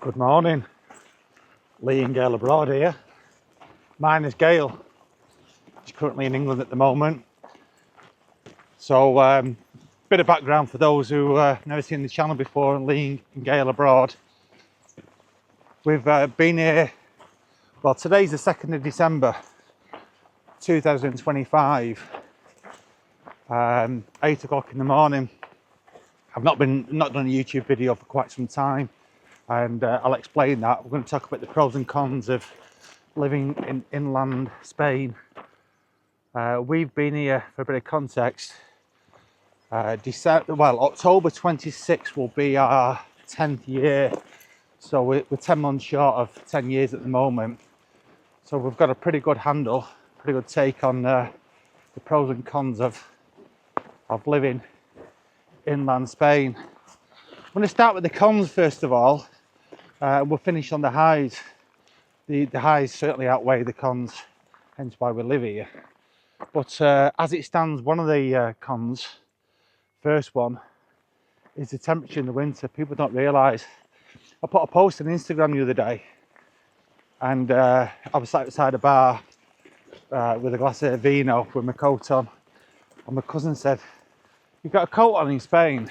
Good morning, Lee and Gail abroad here. Mine is Gail. She's currently in England at the moment. So, bit of background for those who never seen the channel before. Lee and Gail abroad. We've been here. Well, today's the 2nd of December, 2025. 8 o'clock in the morning. I've not done a YouTube video for quite some time, and I'll explain that. We're going to talk about the pros and cons of living in inland Spain. We've been here, for a bit of context, October 26th will be our 10th year, so we're 10 months short of 10 years at the moment. So we've got a pretty good handle, pretty good take on the pros and cons of living inland Spain. I'm going to start with the cons first of all. We'll finish on the highs. The highs certainly outweigh the cons, hence why we live here. But as it stands, one of the cons, first one, is the temperature in the winter. People don't realise. I put a post on Instagram the other day, and I was sat outside a bar with a glass of vino with my coat on, and my cousin said, "You've got a coat on in Spain."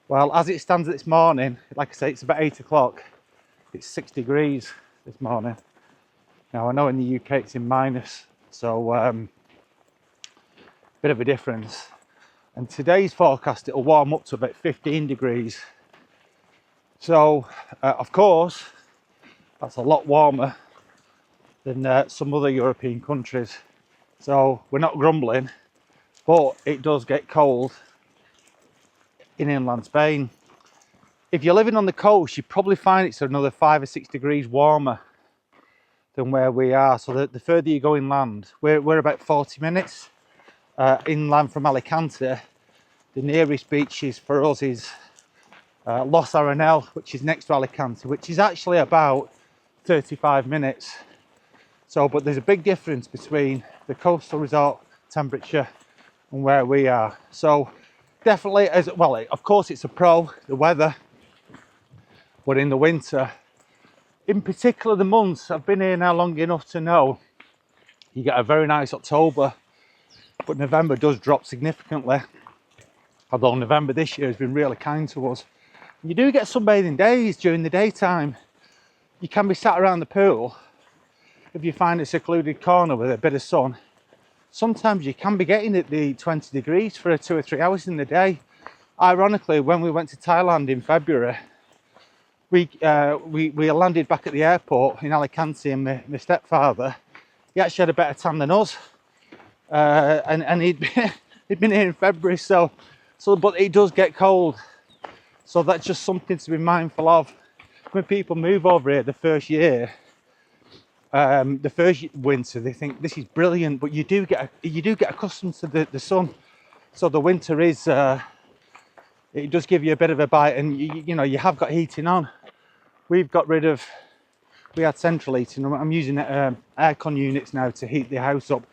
Well, as it stands this morning, like I say, it's about 8 o'clock. It's 6 degrees this morning. Now I know in the UK it's in minus, so bit of a difference. And today's forecast, it'll warm up to about 15 degrees. So, of course, that's a lot warmer than some other European countries. So we're not grumbling, but it does get cold in inland Spain. If you're living on the coast, you probably find it's another 5 or 6 degrees warmer than where we are. So the further you go inland, we're about 40 minutes inland from Alicante. The nearest beaches for us is Los Arenal, which is next to Alicante, which is actually about 35 minutes. So, but there's a big difference between the coastal resort temperature and where we are. So definitely, as well, of course it's a pro, the weather, but in the winter, in particular the months, I've been here now long enough to know you get a very nice October, but November does drop significantly. Although November this year has been really kind to us. You do get sunbathing days during the daytime. You can be sat around the pool. If you find a secluded corner with a bit of sun, sometimes you can be getting at the 20 degrees for 2 or 3 hours in the day. Ironically, when we went to Thailand in February, we landed back at the airport in Alicante, and my stepfather, he actually had a better tan than us, and he'd been here in February, so but it does get cold, so that's just something to be mindful of when people move over here the first year. The first winter, they think this is brilliant, but you do get accustomed to the sun. So the winter is it does give you a bit of a bite, and you know you have got heating on. We had central heating. I'm using aircon units now to heat the house up,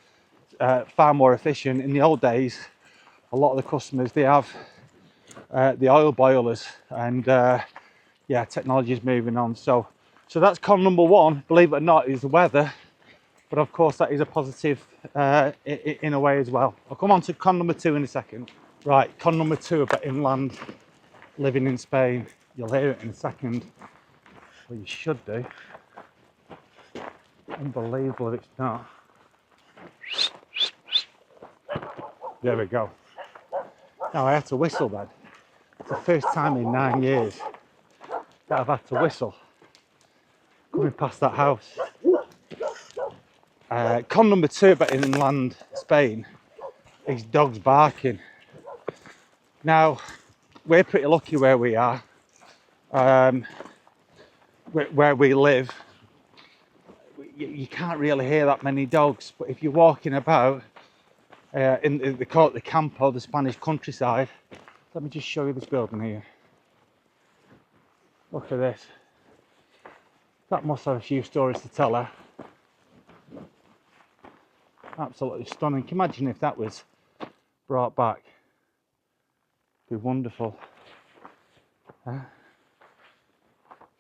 far more efficient. In the old days, a lot of the customers, they have the oil boilers, and yeah, technology is moving on. So that's con number one, believe it or not, is the weather. But of course, that is a positive in a way as well. I'll come on to con number two in a second. Right, con number two about inland living in Spain. You'll hear it in a second. Well, you should do. Unbelievable if it's not. There we go. Now I had to whistle then. It's the first time in 9 years that I've had to whistle coming past that house. Con number two about inland Spain is dogs barking. Now, we're pretty lucky where we are, where we live. You can't really hear that many dogs, but if you're walking about they call it the Campo, the Spanish countryside. Let me just show you this building here. Look at this. That must have a few stories to tell her. Absolutely stunning. Can you imagine if that was brought back? It'd be wonderful. Huh?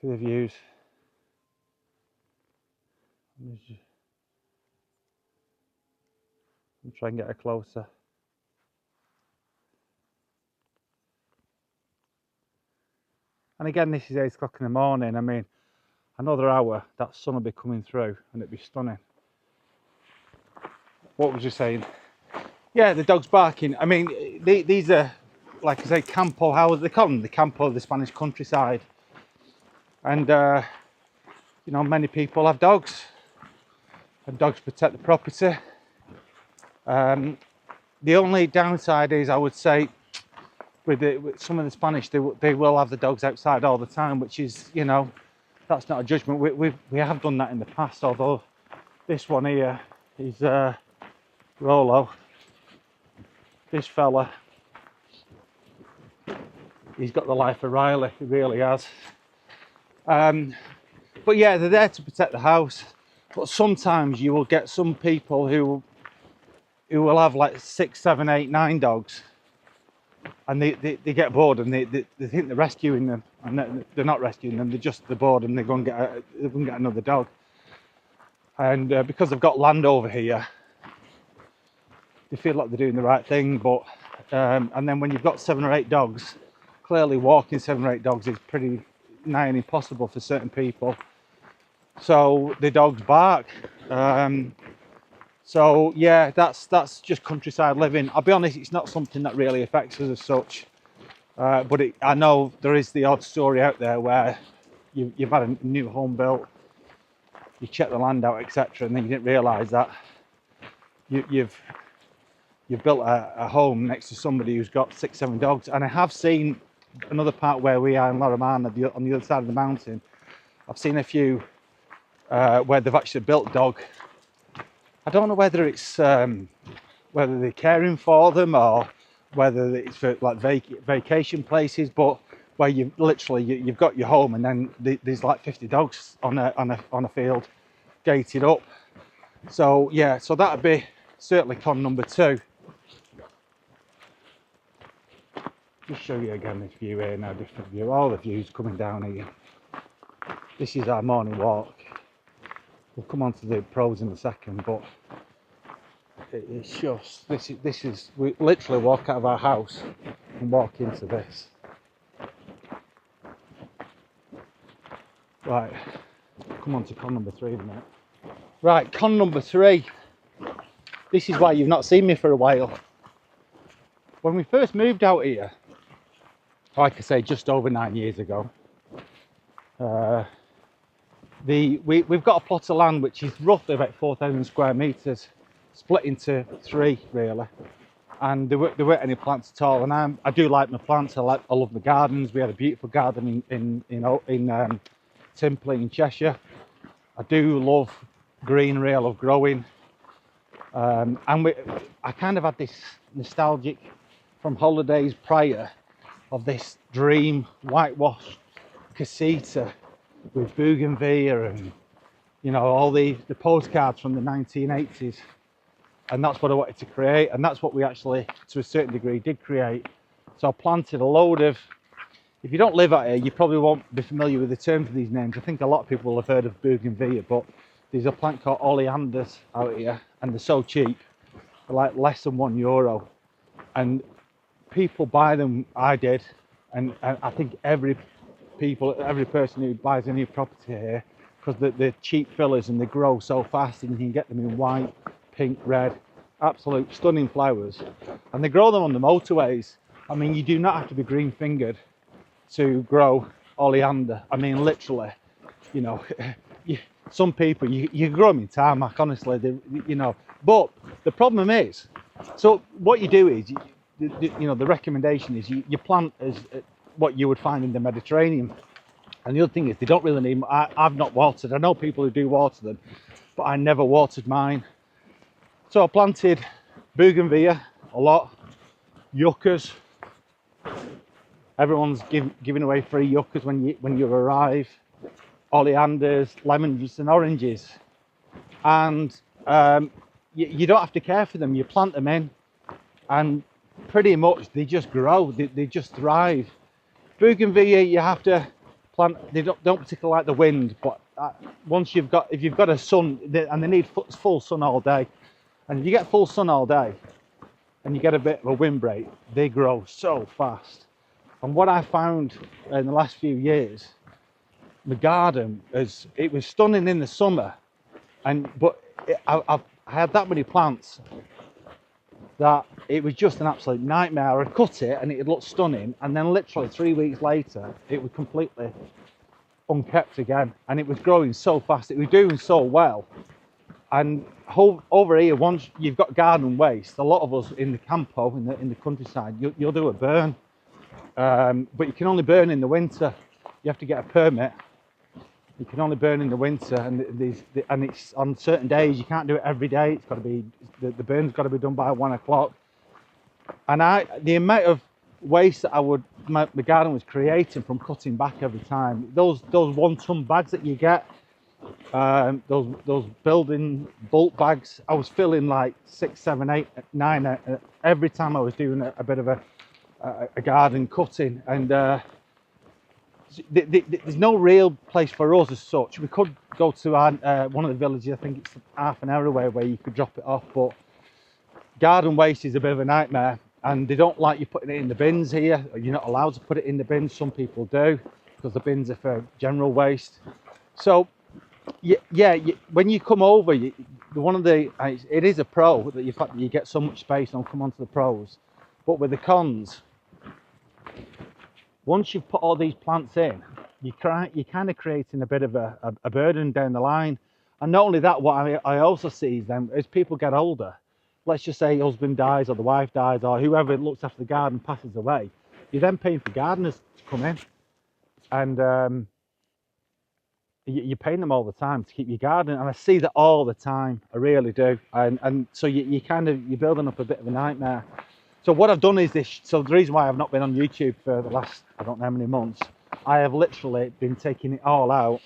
at the views. I'll try and get her closer. And again, this is 8 o'clock in the morning. I mean, another hour, that sun will be coming through and it'd be stunning. What was you saying? Yeah, the dog's barking. I mean, these are, like I say, campo houses. They call them the campo of the Spanish countryside. And, you know, many people have dogs. And dogs protect the property. The only downside is, I would say, with some of the Spanish, they will have the dogs outside all the time, which is, you know, that's not a judgment. We have done that in the past, although this one here is Rolo. This fella, he's got the life of Riley, he really has. But yeah, they're there to protect the house. But sometimes you will get some people who will have like 6, 7, 8, 9 dogs, and they get bored and they think they're rescuing them, and they're not rescuing them. They're bored and they go and get another dog. And because they've got land over here, they feel like they're doing the right thing. But and then when you've got 7 or 8 dogs, clearly walking 7 or 8 dogs is pretty nigh and impossible for certain people. So the dogs bark. So yeah, that's just countryside living. I'll be honest, it's not something that really affects us as such. But I know there is the odd story out there where you've had a new home built, you check the land out, etc., and then you didn't realise that you've built a home next to somebody who's got 6, 7 dogs. And I have seen another part where we are in Lorimar, on the other side of the mountain. I've seen a few where they've actually built dog. I don't know whether it's whether they're caring for them or whether it's for like vacation places, but where you've got your home and then there's like 50 dogs on a field gated up. So yeah, so that'd be certainly con number 2. Just show you again this view here now, different view. All the views coming down here. This is our morning walk. We'll come on to the pros in a second, but it's just, this is, we literally walk out of our house and walk into this. Right, come on to con number 3 in a minute. Right, con number 3. This is why you've not seen me for a while. When we first moved out here, like I say, just over 9 years ago, we've got a plot of land which is roughly about 4,000 square metres, split into 3 really, and there weren't any plants at all. And I do like my plants. I love my gardens. We had a beautiful garden in Timpley in Cheshire. I do love greenery. I love growing, and I kind of had this nostalgic from holidays prior of this dream whitewashed casita with bougainvillea and, you know, all the postcards from the 1980s. And that's what I wanted to create, and that's what we actually, to a certain degree, did create. So I planted a load of, if you don't live out here, you probably won't be familiar with the terms of these names. I think a lot of people will have heard of bougainvillea, but there's a plant called oleanders out here, and they're so cheap. They're like less than €1. And people buy them, I did, and I think every person who buys a new property here, because they're cheap fillers and they grow so fast, and you can get them in white, pink, red, absolute stunning flowers. And they grow them on the motorways. I mean, you do not have to be green fingered to grow oleander. I mean, literally, you know, some people, you grow them in tarmac, honestly, you know. But the problem is, so what you do is, you know, the recommendation is you plant as what you would find in the Mediterranean. And the other thing is, they don't really need, I've not watered. I know people who do water them, but I never watered mine. So I planted bougainvillea a lot, yuccas. Everyone's giving away free yuccas when you arrive. Oleanders, lemons and oranges. And you don't have to care for them. You plant them in and pretty much they just grow, they just thrive. Bougainvillea, you have to they don't particularly like the wind, but once if you've got a sun, and they need full sun all day, and if you get full sun all day and you get a bit of a wind break, they grow so fast. And what I found in the last few years, the garden it was stunning in the summer, but I had that many plants that it was just an absolute nightmare. I'd cut it and it looked stunning, and then literally 3 weeks later it was completely unkept again, and it was growing so fast, it was doing so well. And over here, once you've got garden waste, a lot of us in the campo, in the countryside, you'll do a burn, but you can only burn in the winter. You have to get a permit. You can only burn in the winter, and it's on certain days. You can't do it every day. It's got to be the burn's got to be done by 1 o'clock. And the amount of waste that my garden was creating from cutting back every time. Those 1 ton bags that you get, those building bulk bags, I was filling like 6, 7, 8, 9 every time I was doing a bit of a garden cutting. And there's no real place for us as such. We could go to one of the villages, I think it's half an hour away, where you could drop it off, but garden waste is a bit of a nightmare, and they don't like you putting it in the bins here. You're not allowed to put it in the bins. Some people do, because the bins are for general waste. So when you come over, it is a pro that you get so much space. And I'll come on to the pros, but with the cons, once you've put all these plants in, you're kind of creating a bit of a burden down the line. And not only that, what I also see then as people get older, let's just say husband dies or the wife dies or whoever looks after the garden passes away, you're then paying for gardeners to come in, and you're paying them all the time to keep your garden. And I see that all the time, I really do. And so you're building up a bit of a nightmare. So what I've done is this. So the reason why I've not been on YouTube for the last, I don't know how many months, I have literally been taking it all out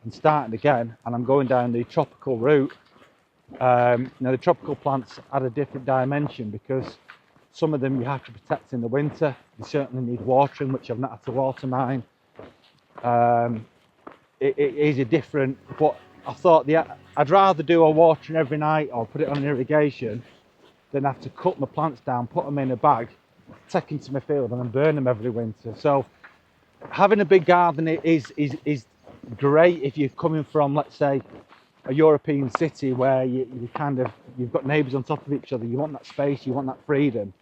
and starting again, and I'm going down the tropical route. Now the tropical plants add a different dimension, because some of them you have to protect in the winter. They certainly need watering, which I've not had to water mine. It is a different, but I thought I'd rather do a watering every night or put it on irrigation than have to cut my plants down, put them in a bag, take them to my field and then burn them every winter. So having a big garden is great if you're coming from, let's say, a European city where you've got neighbours on top of each other. You want that space, you want that freedom.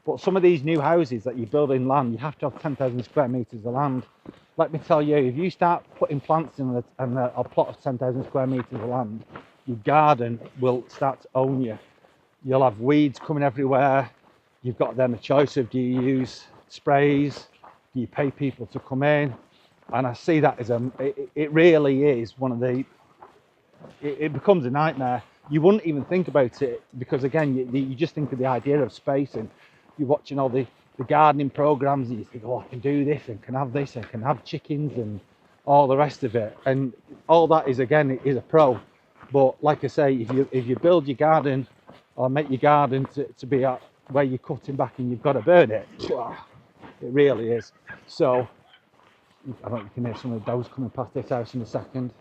But some of these new houses that you build in land, you have to have 10,000 square metres of land. Let me tell you, if you start putting plants in a plot of 10,000 square metres of land, your garden will start to own you. You'll have weeds coming everywhere. You've got then a choice of, do you use sprays? Do you pay people to come in? And I see that as it really is one of the, it becomes a nightmare. You wouldn't even think about it, because again, you just think of the idea of space, and you're watching all the gardening programs and you think, oh, I can do this and can have this and can have chickens and all the rest of it. And all that is, again, it is a pro. But like I say, if you build your garden or make your garden to be at where you're cutting back and you've got to burn it, it really is. So I don't know if you can hear some of the dogs coming past this house in a second.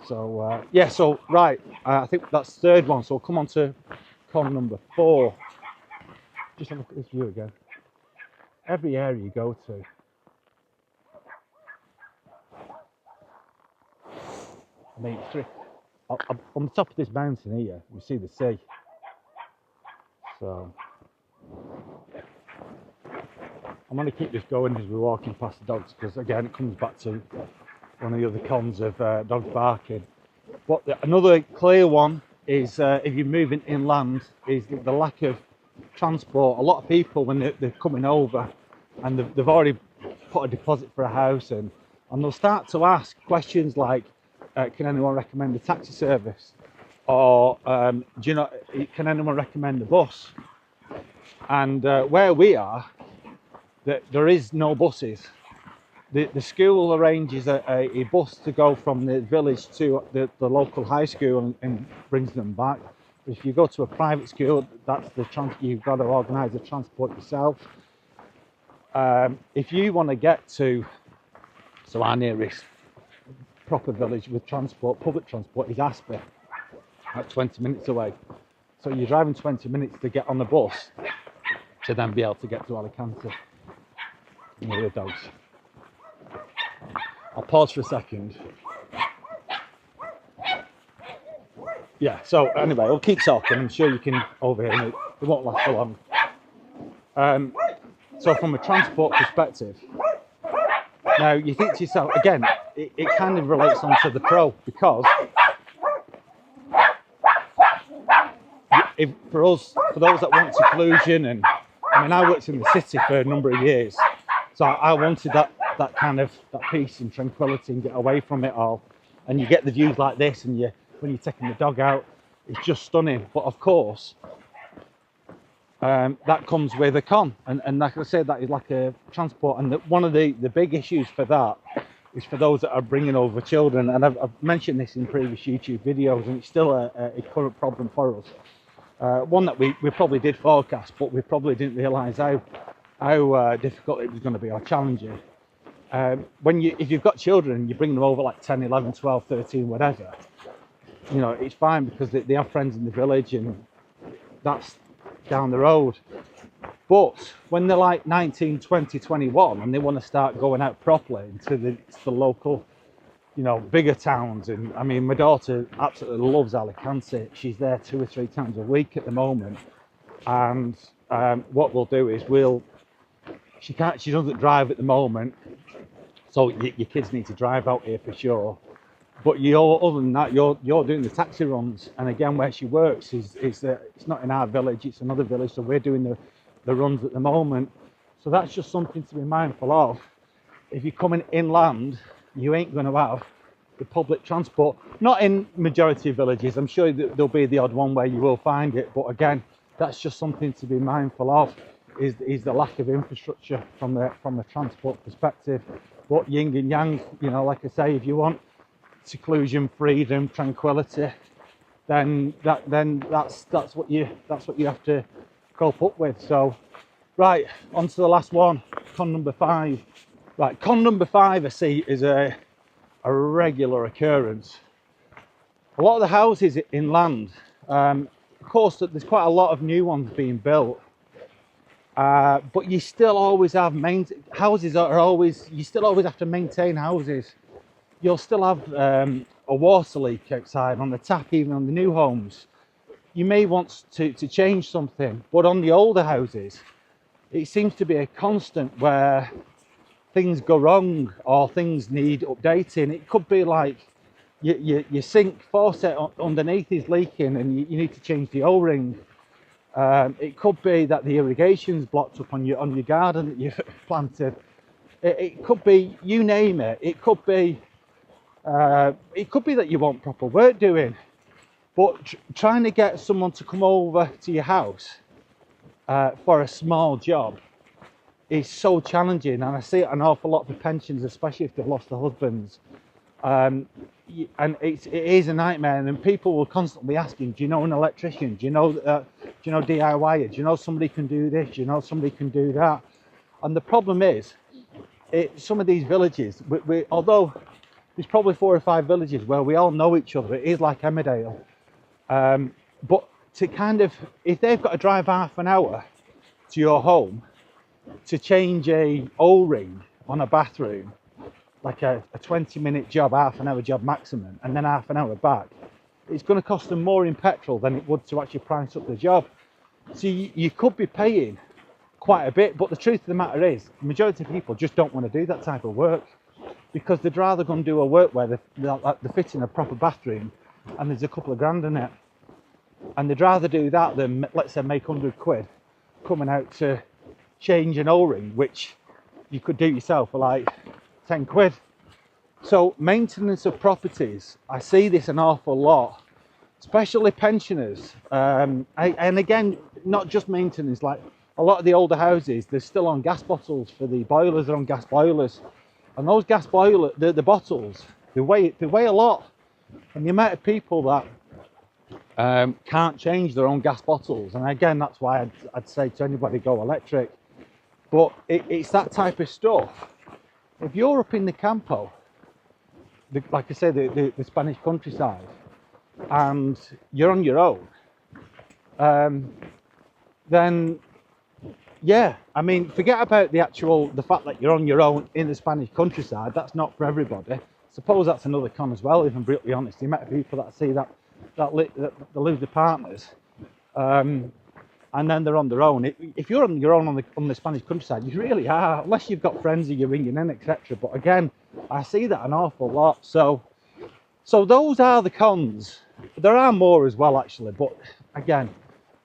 So right, I think that's the third one. So we'll come on to con number 4. Just have a look at this view again. Every area you go to, I mean, on the top of this mountain here, you see the sea. So I'm going to keep this going as we're walking past the dogs, because again, it comes back to one of the other cons of dogs barking. Another clear one is, if you're moving inland, is the lack of transport. A lot of people, when they're coming over and they've already put a deposit for a house, and they'll start to ask questions like, can anyone recommend a taxi service? Or can anyone recommend a bus? And where we are, there is no buses. The school arranges a bus to go from the village to the local high school and brings them back. But if you go to a private school, you've got to organise the transport yourself. If you want to get to So our nearest proper village with transport, public transport, is Asby, at 20 minutes away. So you're driving 20 minutes to get on the bus to then be able to get to Alicante. Near the dogs. I'll pause for a second. Yeah, so anyway, I'll keep talking. I'm sure you can overhear me. It won't last for long. So from a transport perspective, now you think to yourself, again, it kind of relates onto the Pro, because for us, for those that want seclusion, and I mean, I worked in the city for a number of years, so I wanted that kind of that peace and tranquility and get away from it all. And you get the views like this, and when you're taking the dog out, it's just stunning. But of course, that comes with a con, and like I said, that is like a transport. And one of the big issues for that is for those that are bringing over children. And I've mentioned this in previous YouTube videos, and it's still a current problem for us. One that we probably did forecast, but we probably didn't realise how difficult it was going to be, or challenging. If you've got children, you bring them over like 10, 11, 12, 13, whatever, you know, it's fine because they have friends in the village, and that's down the road. But when they're like 19, 20, 21, and they want to start going out properly into the local, you know, bigger towns. And I mean, my daughter absolutely loves Alicante. She's there 2 or 3 times a week at the moment. And what we'll do is she doesn't drive at the moment, so your kids need to drive out here for sure. But other than that, you're doing the taxi runs. And again, where she works is it's not in our village, it's another village. So we're doing the runs at the moment. So that's just something to be mindful of. If you're coming inland, you ain't going to have the public transport. Not in majority of villages. I'm sure that there'll be the odd one where you will find it. But again, that's just something to be mindful of. Is the lack of infrastructure from the transport perspective. But yin and yang, you know, like I say, if you want seclusion, freedom, tranquility, then that's what you have to cope up with. So right, on to the last one, con number 5. Right, con number 5 I see is a regular occurrence. A lot of the houses inland, of course, there's quite a lot of new ones being built. But you still always have houses are always, you still always have to maintain houses. You'll still have a water leak outside on the tap, even on the new homes. You may want to change something, but on the older houses, it seems to be a constant where things go wrong or things need updating. It could be like your sink faucet underneath is leaking and you need to change the O-ring. It could be that the irrigation's blocked up on your garden that you've planted. It could be, you name it. It could be that you want proper work doing, but trying to get someone to come over to your house for a small job is so challenging. And I see it an awful lot for pensions, especially if they've lost their husbands. And it is a nightmare. And people will constantly asking, do you know an electrician? Do you know DIY? Do you know somebody can do this? Do you know somebody can do that? And the problem is, some of these villages, although there's probably 4 or 5 villages where we all know each other, it is like Emmerdale. But to kind of, if they've got to drive half an hour to your home to change a O-ring on a bathroom, like a 20-minute job, half an hour job maximum, and then half an hour back, it's going to cost them more in petrol than it would to actually price up the job. So you could be paying quite a bit, but the truth of the matter is, the majority of people just don't want to do that type of work, because they'd rather go and do a work where they're fitting a proper bathroom and there's a couple of grand in it. And they'd rather do that than, let's say, make 100 quid coming out to change an O-ring, which you could do yourself for like 10 quid. So maintenance of properties, I see this an awful lot, especially pensioners. And again, not just maintenance, like a lot of the older houses, they're still on gas bottles for the boilers, they're on gas boilers. And those gas boilers, the bottles, they weigh a lot. And the amount of people that can't change their own gas bottles, and again, that's why I'd say to anybody, go electric. But it's that type of stuff if you're up in the Campo, like I say, the Spanish countryside, and you're on your own, then yeah, I mean, forget about the fact that you're on your own in the Spanish countryside. That's not for everybody. Suppose that's another con as well, if I'm brutally honest. The amount of people that see that they lose their partners, and then they're on their own. If you're on your own on the Spanish countryside, you really are, unless you've got friends who you're ringing in, etc. But again, I see that an awful lot. So those are the cons. There are more as well, actually, but again,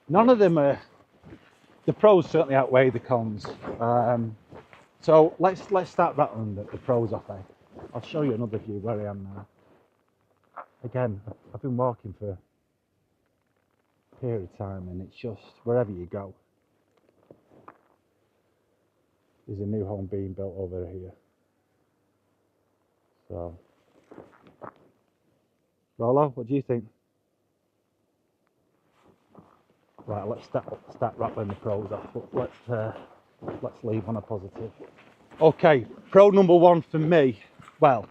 none of them are. The pros certainly outweigh the cons. So let's start rattling the pros off. I'll show you another view where I am now. Again, I've been walking for a period of time, and it's just wherever you go, there's a new home being built over here. So, Rolo, what do you think? Right, let's start rattling the pros off. Let's leave on a positive. Okay, pro number one for me. Well,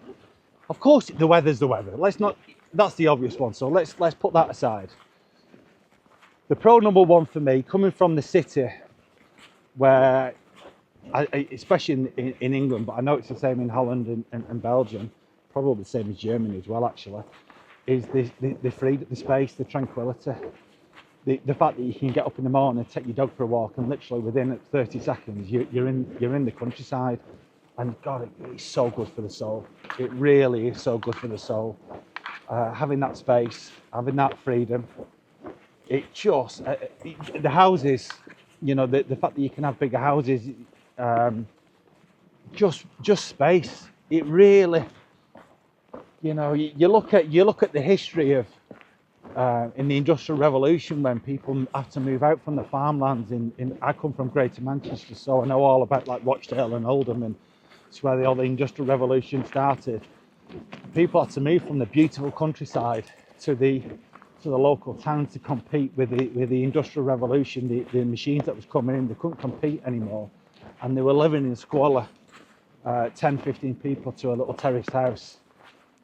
of course the weather's the weather. That's the obvious one. So let's put that aside. The pro number one for me, coming from the city, where, especially in England, but I know it's the same in Holland and Belgium, probably the same as Germany as well, actually, is the freedom, the space, the tranquility. The fact that you can get up in the morning, take your dog for a walk, and literally within 30 seconds you're in the countryside, and God, it's so good for the soul. It really is so good for the soul. Having that space, having that freedom, it just the houses, you know, the fact that you can have bigger houses, just space. It really, you know, you look at the history of. In the Industrial Revolution, when people have to move out from the farmlands I come from Greater Manchester, so I know all about like Rochdale and Oldham, and it's where all the Industrial Revolution started. People had to move from the beautiful countryside to the local town to compete with the Industrial Revolution. The machines that was coming in, they couldn't compete anymore, and they were living in squalor, 10, 15 people to a little terraced house.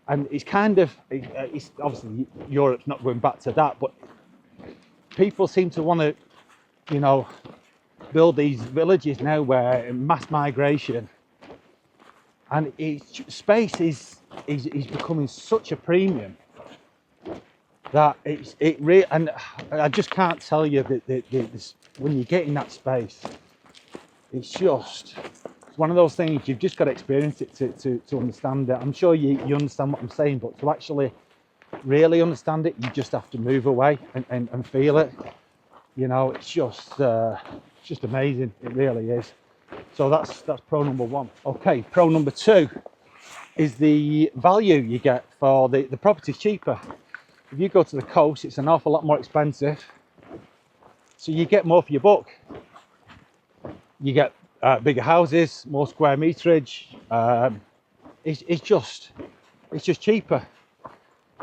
And it's obviously Europe's not going back to that, but people seem to want to, you know, build these villages now where mass migration, and space is becoming such a premium that and I just can't tell you that when you get in that space, it's one of those things you've just got to experience it to understand it. I'm sure you understand what I'm saying, but to actually really understand it, you just have to move away and feel it. You know, it's just amazing. It really is. So that's pro number one. Okay, pro number two is the value you get for the property's cheaper. If you go to the coast, it's an awful lot more expensive, so you get more for your buck. You get bigger houses, more square meterage. It's just cheaper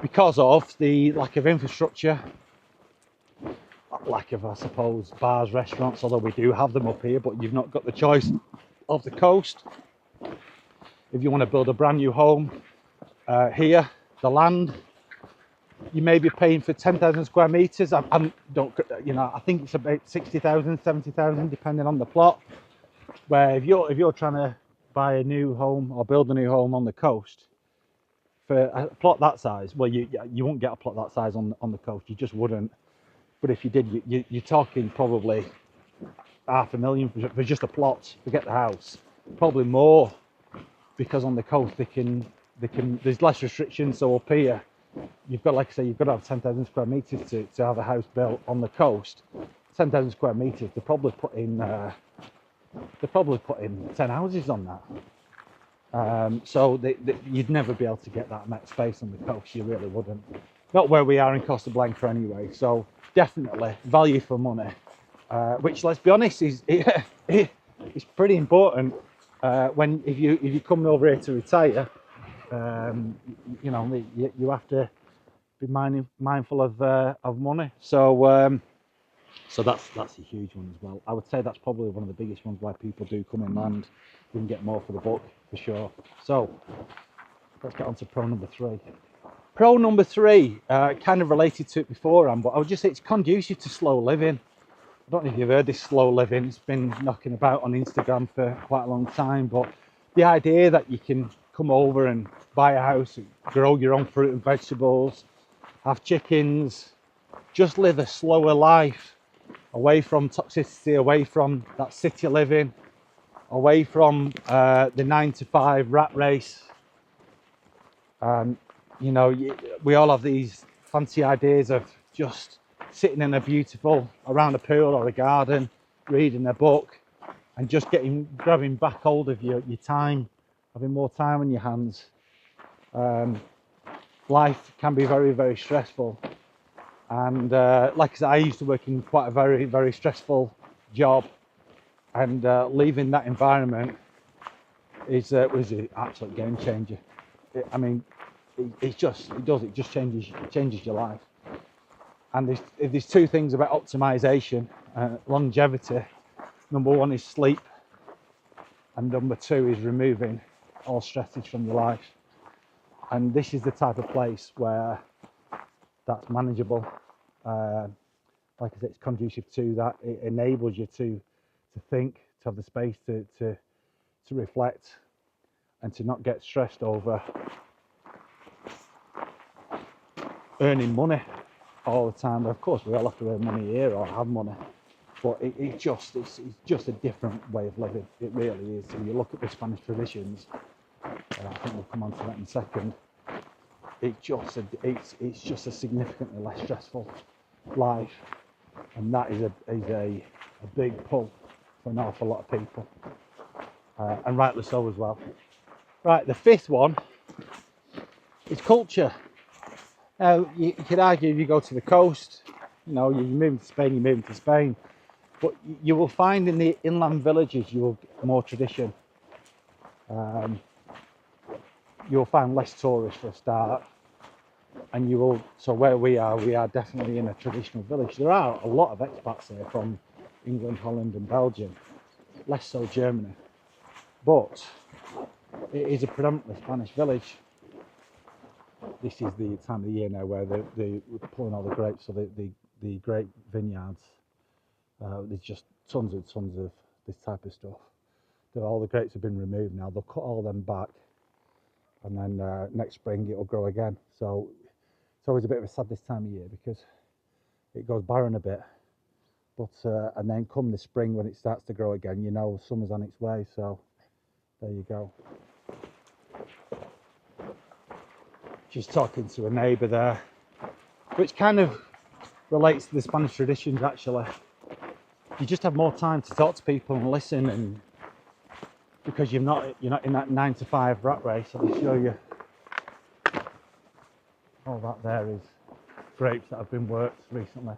because of the lack of infrastructure, lack of, I suppose, bars, restaurants, although we do have them up here, but you've not got the choice of the coast. If you want to build a brand new home here, the land, you may be paying for 10,000 square meters. I think it's about 60,000, 70,000, depending on the plot. Where if you're trying to buy a new home or build a new home on the coast for a plot that size, well, you won't get a plot that size on the coast. You just wouldn't. But if you did, you're talking probably $500,000 for just a plot. Forget the house. Probably more, because on the coast they can. There's less restrictions. So up here, you've got, like I say, you've got to have 10,000 square meters to have a house built on the coast. 10,000 square meters. They probably put in 10 houses on that. So you'd never be able to get that much space on the coast. You really wouldn't. Not where we are in Costa Blanca anyway. So definitely value for money, which, let's be honest, is pretty important if you come over here to retire. You know, you have to be mindful of money. So So that's a huge one as well. I would say that's probably one of the biggest ones why people do come inland. You can get more for the buck, for sure. So let's get on to pro number 3. Pro number 3, kind of related to it beforehand, but I would just say it's conducive to slow living. I don't know if you've heard this slow living. It's been knocking about on Instagram for quite a long time, but the idea that you can come over and buy a house, grow your own fruit and vegetables, have chickens, just live a slower life, away from toxicity, away from that city living, away from the 9 to 5 rat race. You know, we all have these fancy ideas of just sitting in a beautiful, around a pool or a garden, reading a book, and just grabbing back hold of your time, having more time on your hands. Life can be very, very stressful. And like I said, I used to work in quite a very, very stressful job, and leaving that environment was an absolute game changer. It just changes your life. And there's 2 things about optimization, longevity. Number 1 is sleep, and number 2 is removing all stresses from your life. And this is the type of place where that's manageable. Like I said, it's conducive to that. It enables you to think, to have the space to reflect, and to not get stressed over earning money all the time. Of course, we all have to earn money here or have money, but it's just a different way of living. It really is. And you look at the Spanish traditions. I think we'll come on to that in a second. It's just a significantly less stressful life, and that is a big pull for an awful lot of people, and rightly so as well. Right, the 5th one is culture. Now, you could argue if you go to the coast, you know, you're moving to Spain, you're moving to Spain, but you will find in the inland villages you will get more tradition. You'll find less tourists for a start, and so where we are definitely in a traditional village. There are a lot of expats here from England, Holland and Belgium, less so Germany, but it is a predominantly Spanish village. This is the time of the year now where they're pulling all the grapes, so the grape vineyards, there's just tons of this type of stuff. All the grapes have been removed now. They'll cut all them back, and then next spring it'll grow again. So it's always a bit of a sad this time of year because it goes barren a bit, but and then come the spring when it starts to grow again, you know, summer's on its way. So there you go. Just talking to a neighbour there, which kind of relates to the Spanish traditions actually. You just have more time to talk to people and listen, and because you're not in that 9 to 5 rat race. I'll show you. All that there is grapes that have been worked recently.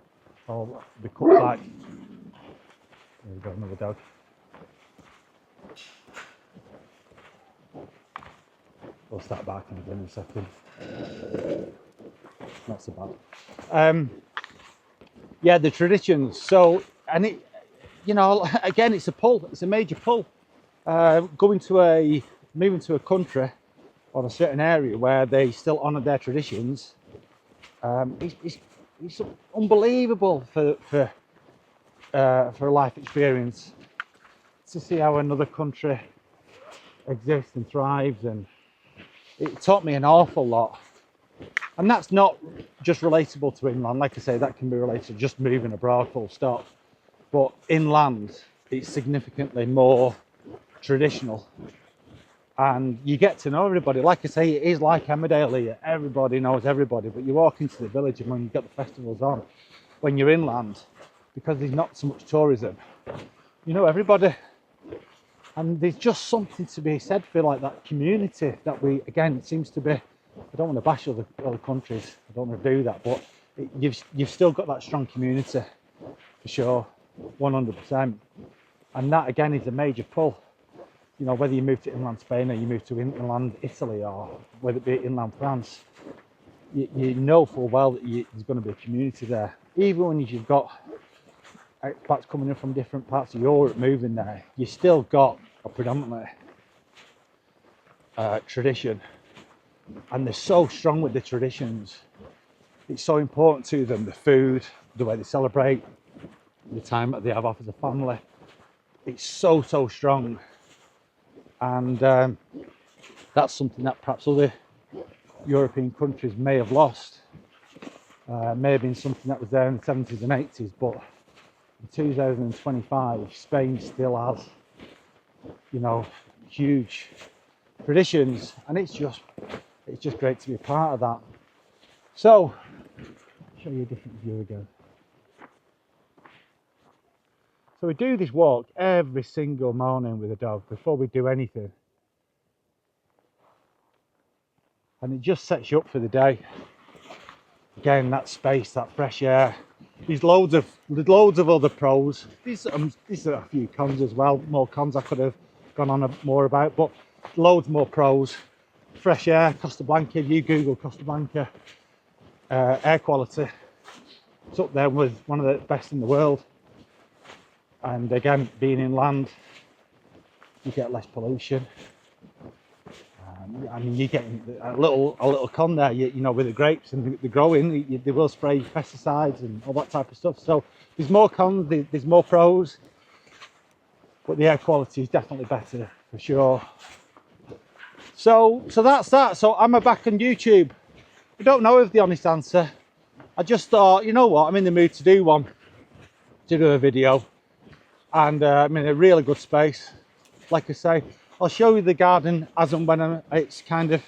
All be cut back. There we go, another dog. We'll start barking again in a second. Not so bad. Yeah, the traditions. So, and it, you know, again, it's a pull. It's a major pull. Moving to a country or a certain area where they still honour their traditions. It's unbelievable for a life experience to see how another country exists and thrives, and it taught me an awful lot. And that's not just relatable to inland. Like I say, that can be related to just moving abroad, full stop. But inland, it's significantly more traditional. And you get to know everybody. Like I say, it is like Emmerdale here. Everybody knows everybody. But you walk into the village and when you've got the festivals on, when you're inland, because there's not so much tourism, you know everybody. And there's just something to be said for like that community that we, again, it seems to be, I don't want to bash other countries, I don't want to do that, but you've still got that strong community, for sure, 100%. And that, again, is a major pull. You know, whether you move to inland Spain or you move to inland Italy or whether it be inland France, you know full well that there's going to be a community there. Even when you've got expats coming in from different parts of Europe moving there, you still got a predominantly tradition, and they're so strong with the traditions. It's so important to them, the food, the way they celebrate, the time that they have off as a family. It's so strong, and that's something that perhaps other European countries may have lost. May have been something that was there in the 70s and 80s, but in 2025 Spain still has, you know, huge traditions, and it's just great to be a part of that. So I'll show you a different view again. So we do this walk every single morning with the dog before we do anything, and it just sets you up for the day. Again, that space, that fresh air. There's loads of other pros. These are a few cons as well. More cons I could have gone on more about, but loads more pros. Fresh air, Costa Blanca. You Google Costa Blanca air quality. It's up there with one of the best in the world. And again, being inland, you get less pollution. I mean, you get a little con there, you know, with the grapes and the growing, they will spray pesticides and all that type of stuff. So there's more cons, there's more pros, but the air quality is definitely better for sure. So that's that. So am I back on YouTube? I don't know is the honest answer. I just thought, you know what, I'm in the mood to do one, to do a video, and I'm in a really good space. Like I say, I'll show you the garden as and when it's kind of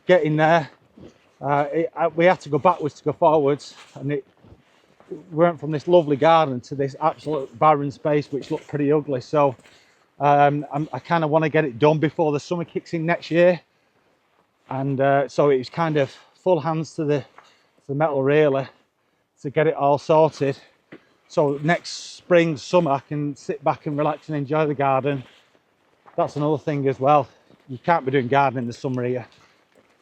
getting there. We had to go backwards to go forwards, and we went from this lovely garden to this absolute barren space which looked pretty ugly. So I kind of want to get it done before the summer kicks in next year, and so it's kind of full hands to the metal really to get it all sorted. So next spring, summer, I can sit back and relax and enjoy the garden. That's another thing as well. You can't be doing gardening in the summer here.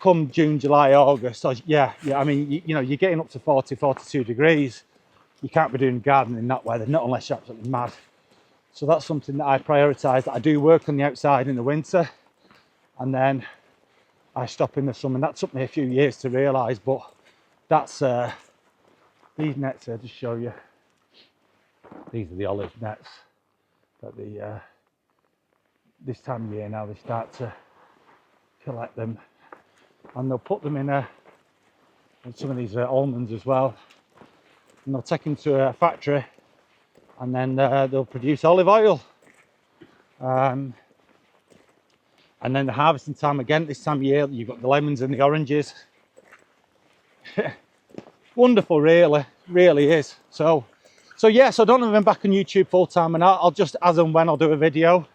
Come June, July, August, so yeah, I mean, you know, you're getting up to 40, 42 degrees. You can't be doing gardening in that weather, not unless you're absolutely mad. So that's something that I prioritise, that I do work on the outside in the winter, and then I stop in the summer. And that took me a few years to realise, but that's, these nets here, just show you. These are the olive nets that the this time of year now they start to collect them, and they'll put them in some of these almonds as well, and they'll take them to a factory, and then they'll produce olive oil, and then the harvesting time again this time of year, you've got the lemons and the oranges. Wonderful, really is. So yes, I don't know if I'm back on YouTube full time, and I'll just, as and when, I'll do a video.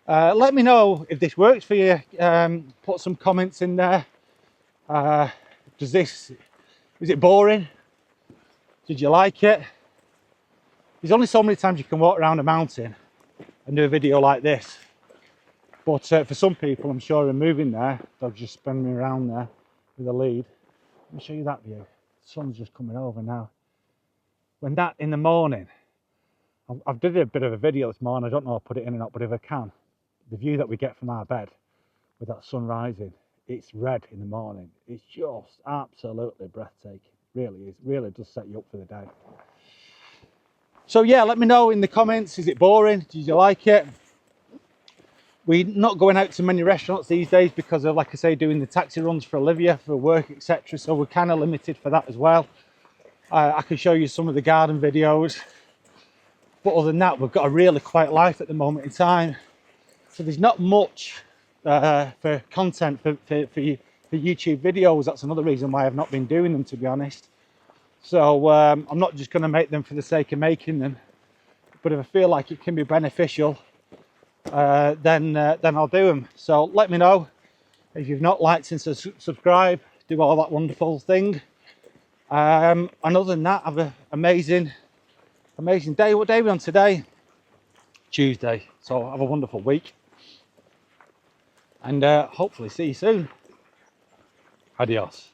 Let me know if this works for you. Put some comments in there. Is it boring? Did you like it? There's only so many times you can walk around a mountain and do a video like this. But for some people, I'm sure, are moving there, they'll just spin me around there with a lead. Let me show you that view. The sun's just coming over now. When that in the morning, I've did a bit of a video this morning. I don't know if I'll put it in or not, but if I can, the view that we get from our bed with that sun rising, it's red in the morning. It's just absolutely breathtaking. Really is. Really does set you up for the day. So yeah, let me know in the comments. Is it boring? Did you like it? We're not going out to many restaurants these days because of, like I say, doing the taxi runs for Olivia for work, etc. So we're kind of limited for that as well. I can show you some of the garden videos, but other than that, we've got a really quiet life at the moment in time. So there's not much for content for YouTube videos. That's another reason why I've not been doing them, to be honest. So I'm not just going to make them for the sake of making them, but if I feel like it can be beneficial, then I'll do them. So let me know if you've not liked and subscribe, do all that wonderful thing. And other than that, have an amazing day. What day are we on today? Tuesday. So have a wonderful week, and hopefully see you soon. Adios.